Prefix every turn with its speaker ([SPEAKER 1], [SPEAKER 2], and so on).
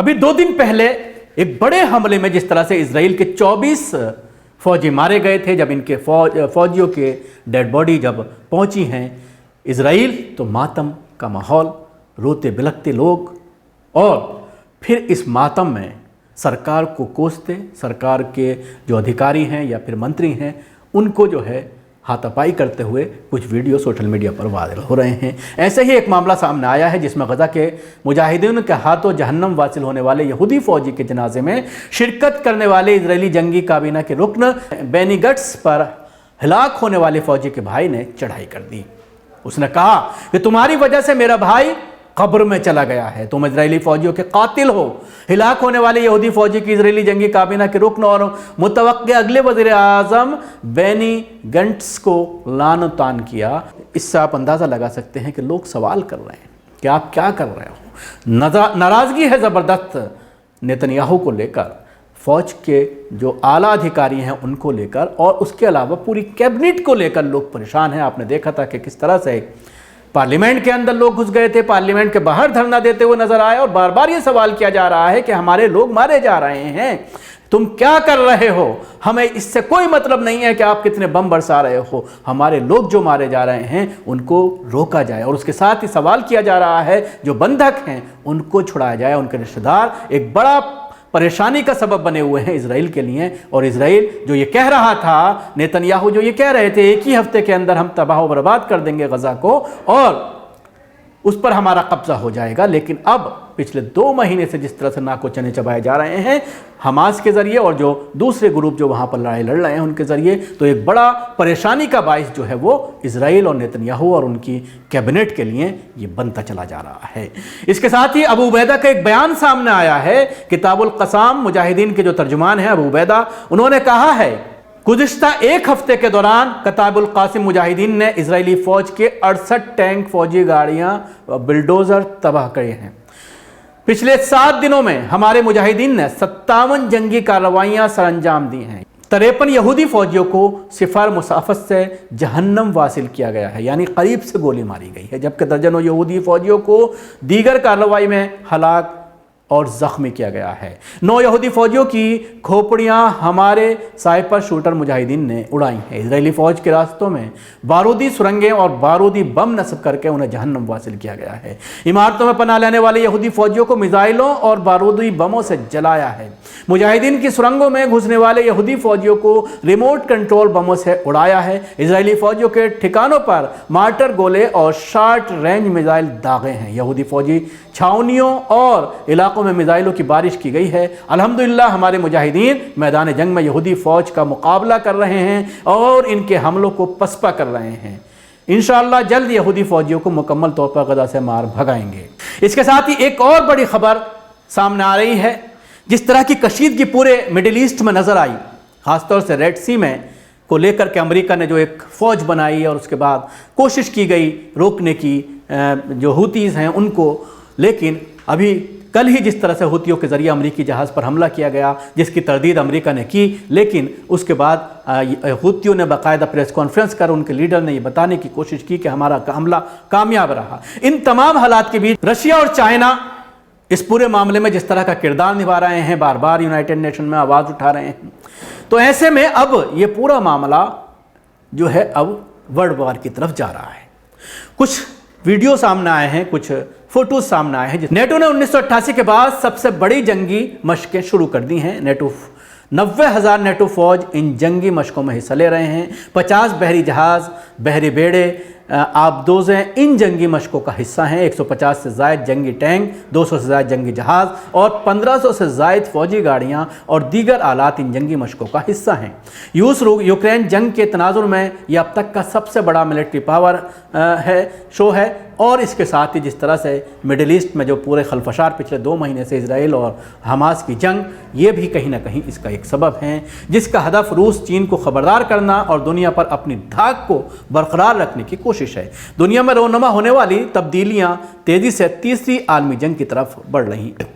[SPEAKER 1] अभी 2 दिन पहले एक बड़े हमले में जिस तरह से इजराइल के 24 फौजी मारे गए थे, जब इनके फौजियों के डेड बॉडी जब पहुंची हैं इजराइल, तो मातम का माहौल, रोते बिलखते लोग, और फिर इस मातम में सरकार को कोसते, सरकार के जो अधिकारी हैं या फिर मंत्री हैं उनको जो है हाथापाई करते हुए कुछ वीडियो सोशल मीडिया पर वायरल हो रहे हैं। ऐसे ही एक मामला सामने आया है जिसमें गजा के मुजाहिदीन के हाथों जहन्नम वासिल होने वाले यहूदी फौजी के जनाजे में शिरकत करने वाले इजरायली जंगी काबीना के रुकन बेनी गट्स पर हलाक होने वाले फौजी के भाई ने चढ़ाई कर दी। उसने कहा कि तुम्हारी वजह से मेरा भाई कब्र में चला गया है, तुम इजरायली फौजियों के कातिल हो। हिलाक होने वाले यहूदी फौजी की इजरायली जंगी काबीना के रुकन और मुतवक्के अगले वज़ीर आज़म बेनी गंट्स को लानतान किया। इससे आप अंदाज़ा लगा सकते हैं कि लोग सवाल कर रहे हैं कि आप क्या कर रहे हो। नाराज़गी है ज़बरदस्त नेतन्याहू को लेकर, फ़ौज के जो आला अधिकारी हैं उनको लेकर, और उसके अलावा पूरी कैबिनेट को लेकर लोग परेशान हैं। आपने देखा था कि किस तरह से पार्लियामेंट के अंदर लोग घुस गए थे, पार्लियामेंट के बाहर धरना देते हुए नजर आए, और बार बार ये सवाल किया जा रहा है कि हमारे लोग मारे जा रहे हैं, तुम क्या कर रहे हो, हमें इससे कोई मतलब नहीं है कि आप कितने बम बरसा रहे हो, हमारे लोग जो मारे जा रहे हैं उनको रोका जाए। और उसके साथ ही सवाल किया जा रहा है जो बंधक हैं उनको छुड़ाया जाए। उनके रिश्तेदार एक बड़ा परेशानी का सबब बने हुए हैं इजराइल के लिए। और इजराइल जो ये कह रहा था, नेतन्याहू जो ये कह रहे थे एक ही हफ्ते के अंदर हम तबाह बर्बाद कर देंगे गजा को और उस पर हमारा कब्जा हो जाएगा, लेकिन अब पिछले 2 महीने से जिस तरह से नाको चने चबाए जा रहे हैं हमास के ज़रिए और जो दूसरे ग्रुप जो वहाँ पर लड़ाई लड़ रहे हैं उनके ज़रिए, तो एक बड़ा परेशानी का बाइस जो है वो इजराइल और नेतन्याहू और उनकी कैबिनेट के लिए ये बनता चला जा रहा है। इसके साथ ही अबू उबैदा का एक बयान सामने आया है। किताबुल क़साम मुजाहिदीन के जो तर्जुमान हैं अबू उबैदा, उन्होंने कहा है गुज़िश्ता 1 हफ्ते के दौरान कताबुल क़ासिम मुजाहिदीन ने इजरायली फ़ौज के 68 टैंक, फौजी गाड़ियाँ, बिल्डोज़र तबाह करे हैं। पिछले 7 दिनों में हमारे मुजाहिदीन ने 57 जंगी कार्रवाइयाँ सरअंजाम दी हैं। 53 यहूदी फौजियों को सिफार मुसाफत से जहन्नम वासिल किया गया है, यानी करीब से गोली मारी गई है, जबकि दर्जनों यहूदी फौजियों को दीगर कार्रवाई में हलाक और ज़ख्मी किया गया है। 9 यहूदी फौजियों की खोपड़ियाँ हमारे साइपर शूटर मुजाहिदीन ने उड़ाई हैं। इजरायली फ़ौज के रास्तों में बारूदी सुरंगें और बारूदी बम नस्ब करके उन्हें जहन्नम वासिल किया गया है। इमारतों में पनाह लेने वाले यहूदी फौजियों को मिसाइलों और बारूदी बमों से जलाया है। मुजाहिदीन की सुरंगों में घुसने वाले यहूदी फौजियों को रिमोट कंट्रोल बमों से उड़ाया है। इजरायली फौजियों के ठिकानों पर मार्टर गोले और शॉर्ट रेंज मिसाइल दागे हैं। यहूदी फौजी छावनियों और इलाकों में मिसाइलों की बारिश की गई है। अल्हम्दुलिल्लाह हमारे मुजाहिदीन मैदान जंग में यहूदी फ़ौज का मुकाबला कर रहे हैं और इनके हमलों को पसपा कर रहे हैं। इंशाअल्लाह जल्द यहूदी फ़ौजियों को मुकम्मल तौर पर गजा से मार भगाएंगे। इसके साथ ही एक और बड़ी खबर सामने आ रही है। जिस तरह की कशीदगी पूरे मिडिल ईस्ट में नज़र आई, ख़ासतौर से रेड सी में को लेकर के अमेरिका ने जो एक फ़ौज बनाई और उसके बाद कोशिश की गई रोकने की जो हूतीज़ हैं उनको, लेकिन अभी कल ही जिस तरह से हूतियों के ज़रिए अमरीकी जहाज़ पर हमला किया गया जिसकी तरदीद अमेरिका ने की, लेकिन उसके बाद हूतियों ने बाकायदा प्रेस कॉन्फ्रेंस कर उनके लीडर ने ये बताने की कोशिश की कि हमारा हमला कामयाब रहा। इन तमाम हालात के बीच रशिया और चाइना इस पूरे मामले में जिस तरह का किरदार निभा रहे हैं, बार बार यूनाइटेड नेशन में आवाज़ उठा रहे हैं, तो ऐसे में अब ये पूरा मामला जो है अब वर्ल्ड वॉर की तरफ जा रहा है। कुछ वीडियो सामने आए हैं, कुछ फोटोज सामने आए हैं। नेटो ने 1988 के बाद सबसे बड़ी जंगी मशकें शुरू कर दी हैं। 90,000 नेटो फौज इन जंगी मशकों में हिस्सा ले रहे हैं। 50 बहरी जहाज़, बहरी बेड़े, आबदोज़ें इन जंगी मशकों का हिस्सा हैं। 150 से ज़ायद जंगी टैंक, 200 से ज़ायद जंगी जहाज़ और 1500 से ज़ायद फ़ौजी गाड़ियाँ और दीगर आलात इन जंगी मशकों का हिस्सा हैं। यूक्रेन जंग के तनाजुर में यह अब तक का सबसे बड़ा मिलिट्री पावर शो है। और इसके साथ ही जिस तरह से मिडिल ईस्ट में जो पूरे खलफशार पिछले 2 महीने से इजराइल और हमास की जंग, ये भी कहीं ना कहीं इसका एक सबब है, जिसका हदफ रूस चीन को खबरदार करना और दुनिया पर अपनी धाक को बरकरार रखने की कोशिश है। दुनिया में रोनुमा होने वाली तब्दीलियाँ तेज़ी से तीसरी आलमी जंग की तरफ बढ़ रही हैं।